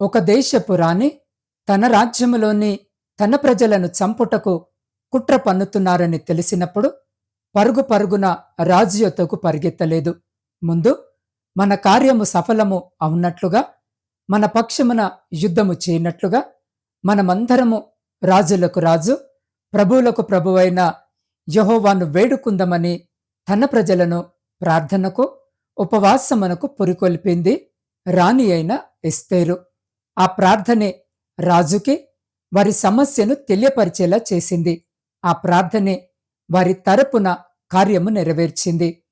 ఒక దేశపు రాణి తన రాజ్యములోని తన ప్రజలను చంపుటకు కుట్ర పన్నుతున్నారని తెలిసినప్పుడు పరుగు పరుగున రాజు యొద్దకు పరిగెత్తలేదు. ముందు మన కార్యము సఫలము అవునట్లుగా, మన పక్షమున యుద్ధము చేయనట్లుగా, మనమందరము రాజులకు రాజు, ప్రభువులకు ప్రభువైన యెహోవాను వేడుకుందమని తన ప్రజలను ప్రార్థనకు, ఉపవాసమునకు పురికొల్పింది రాణి అయిన ఎస్తేరు. ఆ ప్రార్థనే రాజుకి వారి సమస్యను తెలియపరిచేలా చేసింది. ఆ ప్రార్థనే వారి తరపున కార్యము నెరవేర్చింది.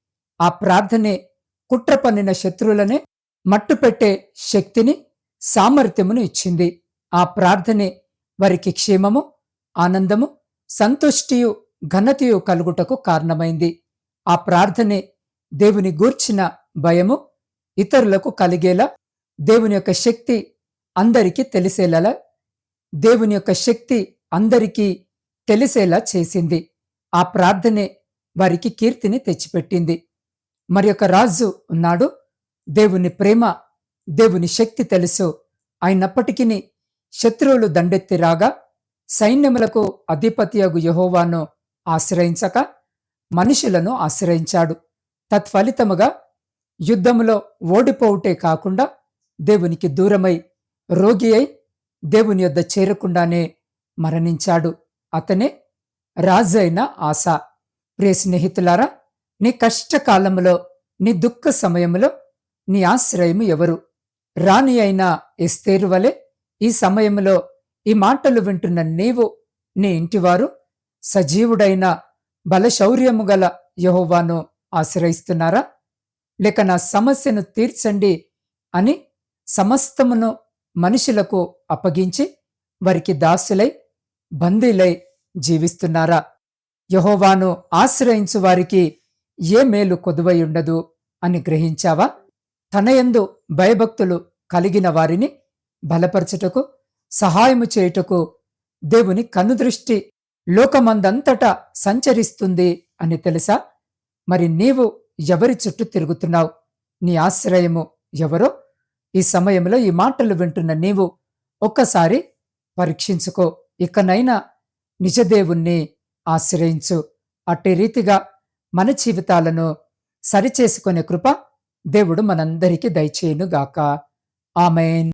ఆ ప్రార్థనే కుట్ర పన్నిన శత్రువులనే మట్టుపెట్టే శక్తిని, సామర్థ్యమును ఇచ్చింది. ఆ ప్రార్థనే వారికి క్షేమము, ఆనందము, సంతుష్టియు, ఘనతయు కలుగుటకు కారణమైంది. ఆ ప్రార్థనే దేవుని గూర్చిన భయము ఇతరులకు కలిగేలా, దేవుని యొక్క శక్తి అందరికీ తెలిసేలా దేవుని యొక్క శక్తి అందరికీ తెలిసేలా చేసింది. ఆ ప్రార్థనే వారికి కీర్తిని తెచ్చిపెట్టింది. మరి ఒక రాజు ఉన్నాడు. దేవుని ప్రేమ, దేవుని శక్తి తెలుసు. అయినప్పటికీ శత్రువులు దండెత్తి రాగా సైన్యములకు అధిపతియగు యెహోవాను ఆశ్రయించక మనుషులను ఆశ్రయించాడు. తత్ఫలితముగా యుద్ధములో ఓడిపోవుటే కాకుండా దేవునికి దూరమై, రోగి అయి దేవుని యొద్ద చేరకుండానే మరణించాడు. అతనే రాజైన ఆసా. ప్రియ స్నేహితులారా, నీ కష్టకాలములో, నీ దుఃఖ సమయములో నీ ఆశ్రయము ఎవరు? రాణి అయిన ఎస్తేరు వలె ఈ సమయములో ఈ మాటలు వింటున్న నీవు, నీ ఇంటివారు సజీవుడైన బలశౌర్యము గల యెహోవాను ఆశ్రయిస్తున్నారా? లేక నా సమస్యను తీర్చండి అని సమస్తమును మనుషులకు అప్పగించి వారికి దాసులై, బందీలై జీవిస్తున్నారా? యెహోవాను ఆశ్రయించు వారికి ఏ మేలు కొదువై ఉండదు అని గ్రహించావా? తనయందు భయభక్తులు కలిగిన వారిని బలపరచుటకు, సహాయము చేయుటకు దేవుని కనుదృష్టి లోకమందంతటా సంచరిస్తుంది అని తెలుసా? మరి నీవు ఎవరి చుట్టూ తిరుగుతున్నావు? నీ ఆశ్రయము ఎవరో? ఈ సమయంలో ఈ మాటలు వింటున్న నీవు ఒక్కసారి పరీక్షించుకో. ఇకనైనా నిజదేవుణ్ణి ఆశ్రయించు. అట్టి రీతిగా మన జీవితాలను సరిచేసుకునే కృప దేవుడు మనందరికీ దయచేయునుగాక. ఆమేన్.